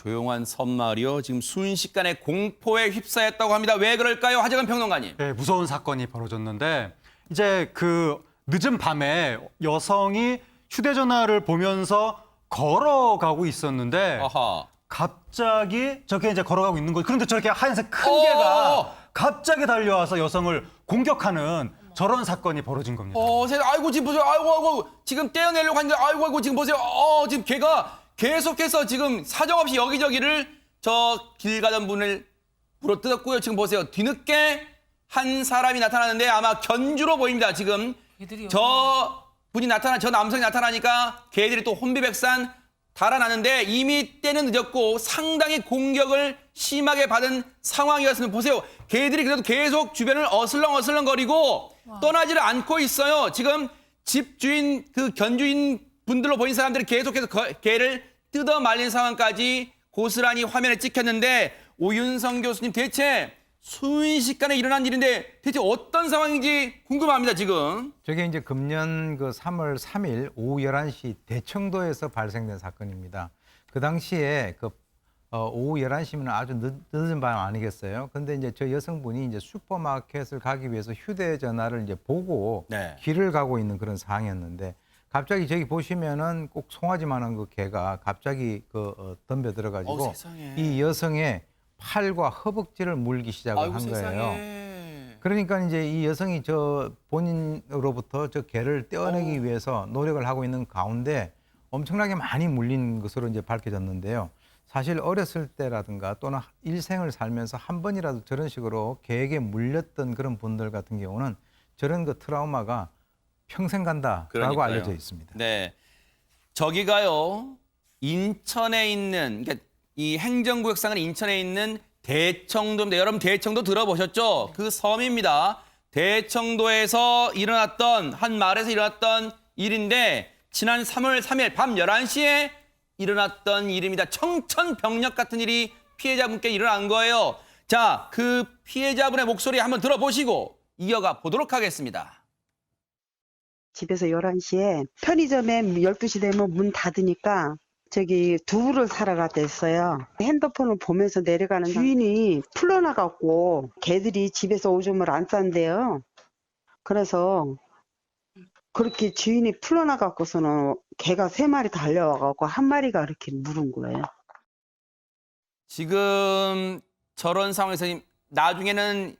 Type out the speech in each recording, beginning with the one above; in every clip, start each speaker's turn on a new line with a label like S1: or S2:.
S1: 조용한 섬마을이요. 지금 순식간에 공포에 휩싸였다고 합니다. 왜 그럴까요? 하재근 평론가님.
S2: 네, 무서운 사건이 벌어졌는데 이제 그 늦은 밤에 여성이 휴대전화를 보면서 걸어가고 있었는데
S1: 아하.
S2: 갑자기 저렇게 이제 걸어가고 있는 거죠. 그런데 저렇게 하얀색 큰
S1: 어어.
S2: 개가 갑자기 달려와서 여성을 공격하는 저런 사건이 벌어진 겁니다.
S1: 아이고 지금 보세요. 아이고 지금 떼어내려고 하는데 아이고 지금 보세요. 지금 걔가 계속해서 지금 사정없이 여기저기를 저 길 가던 분을 물어뜯었고요. 지금 보세요. 뒤늦게 한 사람이 나타나는데 아마 견주로 보입니다. 지금 저 분이 저 남성이 나타나니까 개들이 또 혼비백산 달아나는데 이미 때는 늦었고 상당히 공격을 심하게 받은 상황이었으면 보세요. 개들이 그래도 계속 주변을 어슬렁어슬렁거리고 떠나지를 않고 있어요. 지금 집주인 그 견주인 분들로 보인 사람들이 계속해서 개를 뜯어 말린 상황까지 고스란히 화면에 찍혔는데 오윤성 교수님 대체 순식간에 일어난 일인데 대체 어떤 상황인지 궁금합니다, 지금.
S3: 저게 이제 금년 그 3월 3일 오후 11시 대청도에서 발생된 사건입니다. 그 당시에 오후 11시면 아주 늦은 밤 아니겠어요? 근데 이제 저 여성분이 이제 슈퍼마켓을 가기 위해서 휴대전화를 이제 보고
S1: 네.
S3: 길을 가고 있는 그런 상황이었는데 갑자기 저기 보시면은 꼭 송아지만한 그 개가 갑자기 덤벼 들어가지고
S1: 세상에.
S3: 이 여성의 팔과 허벅지를 물기 시작을
S1: 아이고,
S3: 한 거예요.
S1: 세상에.
S3: 그러니까 이제 이 여성이 저 본인으로부터 저 개를 떼어내기 위해서 노력을 하고 있는 가운데 엄청나게 많이 물린 것으로 이제 밝혀졌는데요. 사실 어렸을 때라든가 또는 일생을 살면서 한 번이라도 저런 식으로 개에게 물렸던 그런 분들 같은 경우는 저런 그 트라우마가 평생 간다라고
S1: 그러니까요.
S3: 알려져 있습니다.
S1: 네. 저기가요. 인천에 있는 그러니까 이 행정구역상은 인천에 있는 대청도입니다. 여러분 대청도 들어보셨죠? 그 섬입니다. 대청도에서 일어났던 한 마을에서 일어났던 일인데 지난 3월 3일 밤 11시에 일어났던 일입니다. 청천벽력 같은 일이 피해자분께 일어난 거예요. 자, 그 피해자분의 목소리 한번 들어보시고 이어가 보도록 하겠습니다.
S4: 집에서 11시에 편의점에 12시 되면 문 닫으니까 저기 두부를 사러 갔댔어요. 핸드폰을 보면서 내려가는 주인이 풀러나갔고 개들이 집에서 오줌을 안 싼대요. 그래서 그렇게 주인이 풀러나갔고서는 개가 3마리 달려와갖고 한 마리가 이렇게 물은 거예요.
S1: 지금 저런 상황에서 나중에는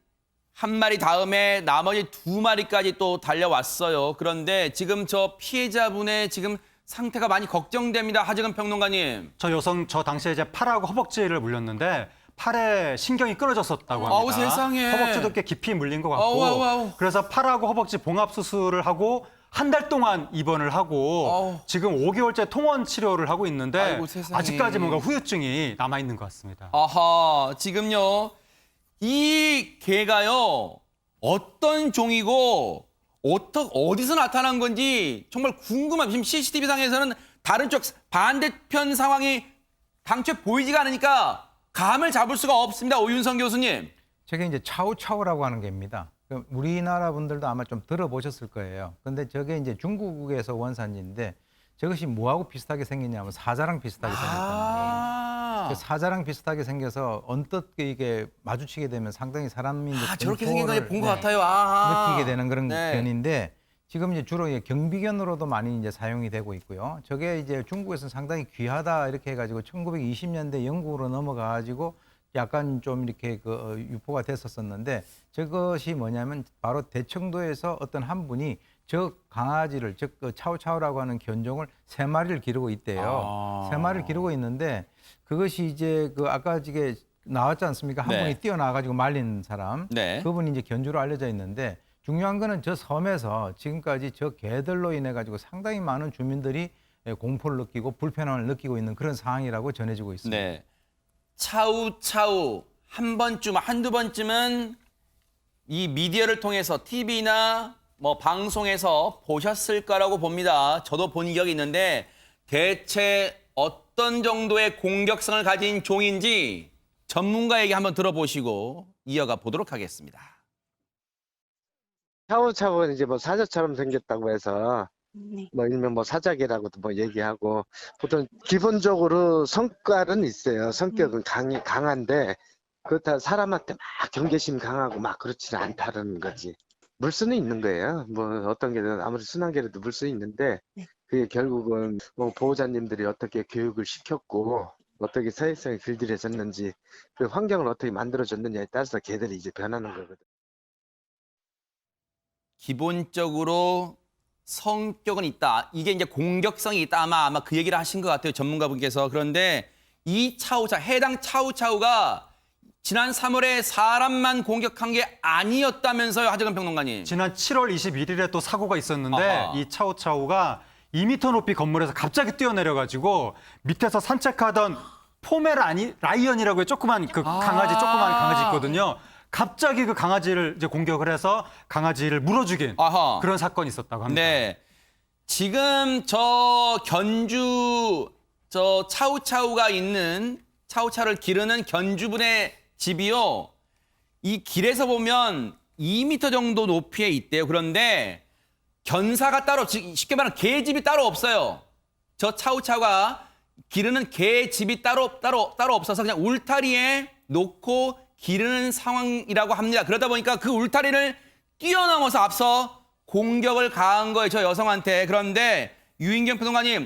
S1: 한 마리 다음에 나머지 2마리까지 또 달려왔어요. 그런데 지금 저 피해자분의 지금 상태가 많이 걱정됩니다. 하재근 평론가님.
S2: 저 여성 저 당시에 이제 팔하고 허벅지를 물렸는데 팔에 신경이 끊어졌었다고 합니다.
S1: 아우, 세상에.
S2: 허벅지도 꽤 깊이 물린 것 같고
S1: 아우.
S2: 그래서 팔하고 허벅지 봉합 수술을 하고 한 달 동안 입원을 하고
S1: 아우.
S2: 지금 5개월째 통원 치료를 하고 있는데
S1: 아이고, 세상에.
S2: 아직까지 뭔가 후유증이 남아 있는 것 같습니다.
S1: 아하, 지금요. 이 개가요. 어떤 종이고 어디서 나타난 건지 정말 궁금합니다. 지금 CCTV상에서는 다른 쪽 반대편 상황이 당초에 보이지가 않으니까 감을 잡을 수가 없습니다. 오윤성 교수님.
S3: 저게 이제 차우차우라고 하는 개입니다. 우리나라 분들도 아마 좀 들어보셨을 거예요. 근데 저게 이제 중국에서 원산지인데 저것이 뭐하고 비슷하게 생겼냐면 사자랑 비슷하게 생겼다는 거예요. 사자랑 비슷하게 생겨서 언뜻 이게 마주치게 되면 상당히 사람이 이제
S1: 저렇게 생긴 거
S3: 공포를,
S1: 본 것 같아요. 아하.
S3: 느끼게 되는 그런
S1: 네.
S3: 견인데 지금 이제 주로 경비견으로도 많이 이제 사용이 되고 있고요. 저게 이제 중국에서는 상당히 귀하다 이렇게 해가지고 1920년대 영국으로 넘어가가지고 약간 좀 이렇게 유포가 됐었었는데 저것이 뭐냐면 바로 대청도에서 어떤 한 분이 저 강아지를 즉 차우차우라고 하는 견종을 3마리를 기르고 있대요. 3마리를 기르고 있는데 그것이 이제 아까 이게 나왔지 않습니까? 한
S1: 네.
S3: 분이 뛰어나가지고 말린 사람.
S1: 네.
S3: 그분이 이제 견주로 알려져 있는데 중요한 거는 저 섬에서 지금까지 저 개들로 인해 가지고 상당히 많은 주민들이 공포를 느끼고 불편함을 느끼고 있는 그런 상황이라고 전해지고 있습니다.
S1: 네. 차우차우 한두 번쯤은 이 미디어를 통해서 TV나 뭐 방송에서 보셨을 거라고 봅니다. 저도 본 기억이 있는데 대체 어떤 정도의 공격성을 가진 종인지 전문가 얘기 한번 들어보시고 이어가 보도록 하겠습니다.
S5: 차우차우는 이제 뭐 사자처럼 생겼다고 해서 네.
S6: 뭐 일명 뭐 사자계라고도 뭐 얘기하고 보통 기본적으로 성깔은 있어요. 성격은 강한데 그렇다 사람한테 막 경계심 강하고 막 그렇지는 않다는 거지. 물수는 있는 거예요. 뭐 어떤 게든 아무리 순한 게라도 물수 있는데
S5: 네.
S6: 그게 결국은 뭐 보호자님들이 어떻게 교육을 시켰고 어떻게 사회성이 길들여졌는지 그 환경을 어떻게 만들어줬느냐에 따라서 개들이 이제 변하는 거거든.
S1: 기본적으로 성격은 있다. 이게 이제 공격성이 있다. 아마 그 얘기를 하신 것 같아요. 전문가분께서. 그런데 이 차우차우, 해당 차우차우가 지난 3월에 사람만 공격한 게 아니었다면서요, 하재근 평론가님.
S2: 지난 7월 21일에 또 사고가 있었는데
S1: 아하.
S2: 이 차오차오가 2m 높이 건물에서 갑자기 뛰어내려가지고 밑에서 산책하던 라이언이라고 조그만 조그만 강아지 있거든요. 갑자기 그 강아지를 이제 공격을 해서 강아지를 물어죽인
S1: 아하.
S2: 그런 사건이 있었다고 합니다.
S1: 네. 지금 저 견주 저 차우차우가 있는 차우차우를 기르는 견주분의 집이요. 이 길에서 보면 2m 정도 높이에 있대요. 그런데 견사가 따로 쉽게 말하면 개 집이 따로 없어요. 저 차우차우가 기르는 개 집이 따로 없어서 그냥 울타리에 놓고 기르는 상황이라고 합니다. 그러다 보니까 그 울타리를 뛰어넘어서 앞서 공격을 가한 거예요. 저 여성한테. 그런데 유인경 평론가님,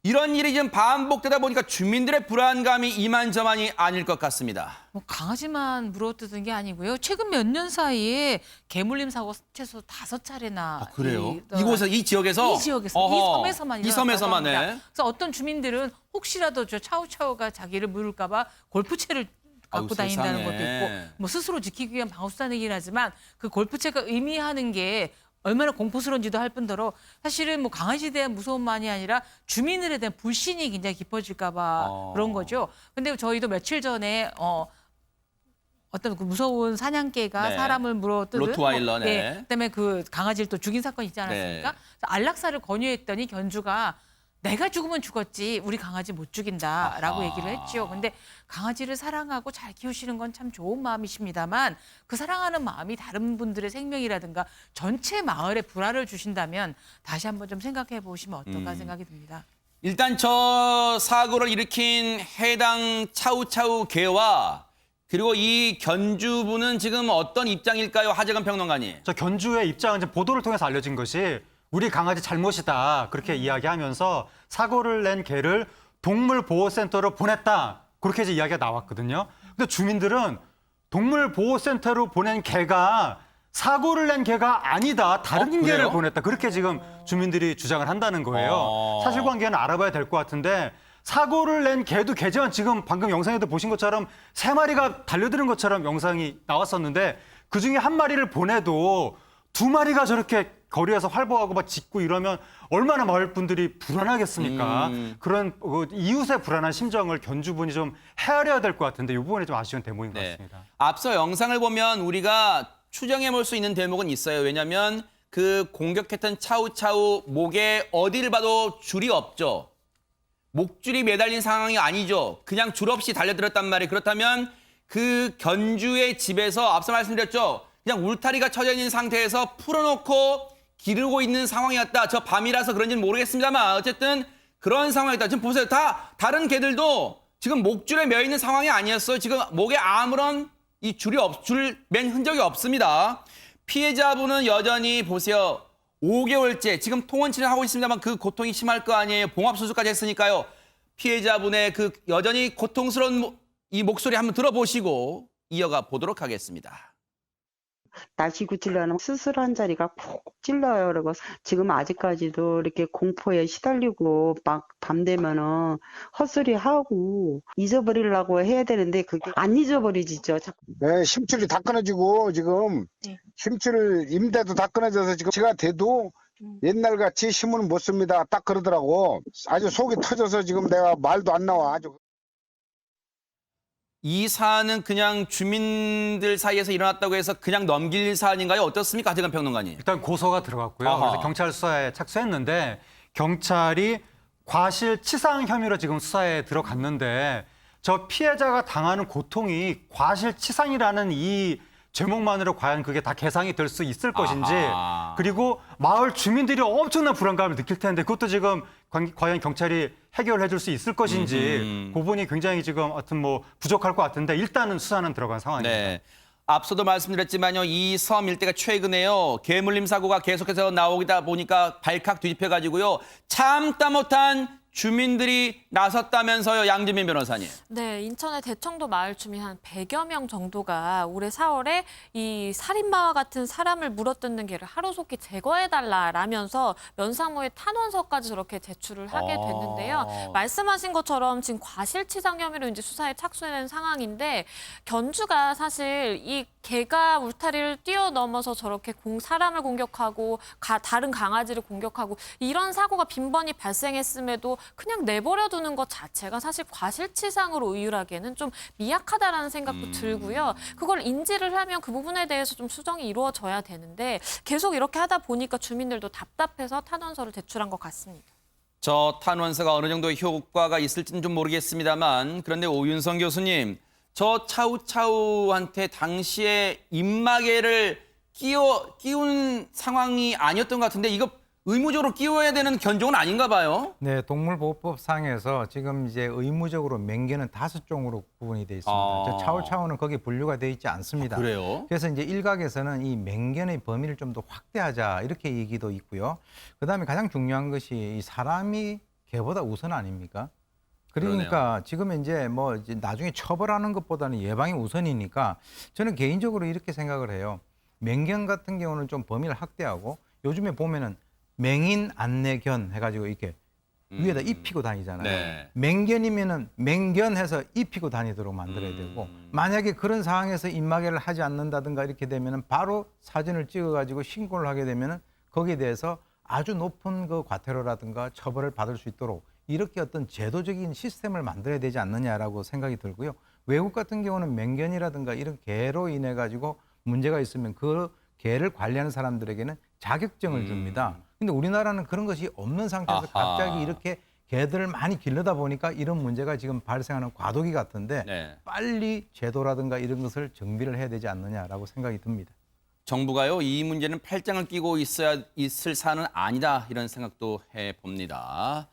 S1: 이런 일이 지금 반복되다 보니까 주민들의 불안감이 이만저만이 아닐 것 같습니다.
S5: 뭐 강아지만 물어뜯은 게 아니고요. 최근 몇 년 사이에 개물림 사고 최소 5차례나
S1: 이곳에서 이 지역에서
S5: 이 섬에서만
S1: 이 섬에서만
S5: 일어났다고
S1: 해.
S5: 합니다. 그래서 어떤 주민들은 혹시라도 저 차우차우가 자기를 물을까 봐 골프채를 갖고
S1: 아유,
S5: 다닌다는
S1: 세상에.
S5: 것도 있고 뭐 스스로 지키기 위한 방어수단이긴 하지만 그 골프채가 의미하는 게 얼마나 공포스러운지도 할 뿐더러 사실은 뭐 강아지에 대한 무서움만이 아니라 주민들에 대한 불신이 굉장히 깊어질까 봐 그런 거죠. 근데 저희도 며칠 전에 어떤 그 무서운 사냥개가
S1: 네.
S5: 사람을 물어뜯은
S1: 로트와일러, 네.
S5: 네. 그다음에 그 강아지를 또 죽인 사건이 있지 않았습니까?
S1: 네.
S5: 그래서 안락사를 권유했더니 견주가 내가 죽으면 죽었지 우리 강아지 못 죽인다라고
S1: 아하.
S5: 얘기를 했죠. 근데 강아지를 사랑하고 잘 키우시는 건 참 좋은 마음이십니다만 그 사랑하는 마음이 다른 분들의 생명이라든가 전체 마을에 불화를 주신다면 다시 한번 좀 생각해 보시면 어떨까 생각이 듭니다.
S1: 일단 저 사고를 일으킨 해당 차우차우 개와 그리고 이 견주분은 지금 어떤 입장일까요, 하재근 평론가님?
S2: 저 견주의 입장은 이제 보도를 통해서 알려진 것이 우리 강아지 잘못이다 그렇게 이야기하면서 사고를 낸 개를 동물보호센터로 보냈다 그렇게 이제 이야기가 나왔거든요. 근데 주민들은 동물보호센터로 보낸 개가 사고를 낸 개가 아니다 다른
S1: 그래요?
S2: 개를 보냈다 그렇게 지금 주민들이 주장을 한다는 거예요. 사실관계는 알아봐야 될 것 같은데 사고를 낸 개도 개지만 지금 방금 영상에도 보신 것처럼 3마리가 달려드는 것처럼 영상이 나왔었는데 그중에 1마리를 보내도 2마리가 저렇게 거리에서 활보하고 막 짖고 이러면 얼마나 마을 분들이 불안하겠습니까? 그런 이웃의 불안한 심정을 견주분이 좀 헤아려야 될 것 같은데 이 부분이 좀 아쉬운 대목인 것 같습니다.
S1: 앞서 영상을 보면 우리가 추정해 볼 수 있는 대목은 있어요. 왜냐하면 그 공격했던 차우차우 목에 어디를 봐도 줄이 없죠. 목줄이 매달린 상황이 아니죠. 그냥 줄 없이 달려들었단 말이에요. 그렇다면 그 견주의 집에서 앞서 말씀드렸죠. 그냥 울타리가 쳐져 있는 상태에서 풀어놓고 기르고 있는 상황이었다. 저 밤이라서 그런지는 모르겠습니다만 어쨌든 그런 상황이었다. 지금 보세요. 다른 개들도 지금 목줄에 매여 있는 상황이 아니었어요. 지금 목에 아무런 이 줄 맨 흔적이 없습니다. 피해자분은 여전히 보세요. 5개월째 지금 통원치를 하고 있습니다만 그 고통이 심할 거 아니에요. 봉합수술까지 했으니까요. 피해자분의 그 여전히 고통스러운 이 목소리 한번 들어보시고 이어가 보도록 하겠습니다.
S4: 날씨 굳히려는 수술한 자리가 콕 찔러요. 그리고 지금 아직까지도 이렇게 공포에 시달리고 막 밤 되면은 헛소리 하고 잊어버리려고 해야 되는데 그게 안 잊어버리지죠.
S7: 네, 심줄이 다 끊어지고 지금
S5: 네.
S7: 심줄 임대도 다 끊어져서 지금 제가 돼도 옛날같이 힘은 못 씁니다. 딱 그러더라고. 아주 속이 터져서 지금 내가 말도 안 나와. 아주.
S1: 이 사안은 그냥 주민들 사이에서 일어났다고 해서 그냥 넘길 사안인가요? 어떻습니까? 하재근 평론가님.
S2: 일단 고소가 들어갔고요.
S1: 아하.
S2: 그래서 경찰 수사에 착수했는데 경찰이 과실치상 혐의로 지금 수사에 들어갔는데 저 피해자가 당하는 고통이 과실치상이라는 이 제목만으로 과연 그게 다 개상이 될 수 있을 것인지
S1: 아하.
S2: 그리고 마을 주민들이 엄청난 불안감을 느낄 텐데 그것도 지금 과연 경찰이 해결해 줄 수 있을 것인지 그 부분이 굉장히 지금 하여튼 뭐 부족할 것 같은데 일단은 수사는 들어간 상황입니다.
S1: 네. 앞서도 말씀드렸지만요. 이 섬 일대가 최근에요. 개물림 사고가 계속해서 나오다 보니까 발칵 뒤집혀가지고요. 참다 못한 주민들이 나섰다면서요. 양지민 변호사님.
S8: 네, 인천의 대청도 마을 주민 한 100여 명 정도가 올해 4월에 이 살인마와 같은 사람을 물어뜯는 개를 하루속히 제거해달라라면서 면사무에 탄원서까지 저렇게 제출을 하게 됐는데요. 말씀하신 것처럼 지금 과실치상 혐의로 이제 수사에 착수된 상황인데 견주가 사실 이 개가 울타리를 뛰어넘어서 저렇게 사람을 공격하고 다른 강아지를 공격하고 이런 사고가 빈번히 발생했음에도 그냥 내버려 두는 것 자체가 사실 과실치상으로 의율하기에는 좀 미약하다라는 생각도 들고요. 그걸 인지를 하면 그 부분에 대해서 좀 수정이 이루어져야 되는데 계속 이렇게 하다 보니까 주민들도 답답해서 탄원서를 제출한 것 같습니다.
S1: 저 탄원서가 어느 정도 효과가 있을지는 좀 모르겠습니다만 그런데 오윤성 교수님, 저 차우차우한테 당시에 입마개를 끼운 상황이 아니었던 것 같은데 이거 의무적으로 끼워야 되는 견종은 아닌가 봐요.
S3: 네, 동물보호법상에서 지금 이제 의무적으로 맹견은 5종으로 구분이 되어 있습니다. 저 차우차우는 거기에 분류가 되어 있지 않습니다.
S1: 그래요?
S3: 그래서 이제 일각에서는 이 맹견의 범위를 좀 더 확대하자 이렇게 얘기도 있고요. 그다음에 가장 중요한 것이 이 사람이 개보다 우선 아닙니까? 그러니까 지금 이제 뭐 이제 나중에 처벌하는 것보다는 예방이 우선이니까 저는 개인적으로 이렇게 생각을 해요. 맹견 같은 경우는 좀 범위를 확대하고 요즘에 보면은 맹인 안내견 해가지고 이렇게 위에다 입히고 다니잖아요.
S1: 네.
S3: 맹견이면은 맹견해서 입히고 다니도록 만들어야 되고 만약에 그런 상황에서 입마개를 하지 않는다든가 이렇게 되면은 바로 사진을 찍어가지고 신고를 하게 되면은 거기에 대해서 아주 높은 그 과태료라든가 처벌을 받을 수 있도록 이렇게 어떤 제도적인 시스템을 만들어야 되지 않느냐라고 생각이 들고요. 외국 같은 경우는 맹견이라든가 이런 개로 인해 가지고 문제가 있으면 그 개를 관리하는 사람들에게는 자격증을 줍니다. 근데 우리나라는 그런 것이 없는 상태에서
S1: 아하.
S3: 갑자기 이렇게 개들을 많이 기르다 보니까 이런 문제가 지금 발생하는 과도기 같은데
S1: 네.
S3: 빨리 제도라든가 이런 것을 정비를 해야 되지 않느냐라고 생각이 듭니다.
S1: 정부가요, 이 문제는 팔짱을 끼고 있을 사안은 아니다 이런 생각도 해봅니다.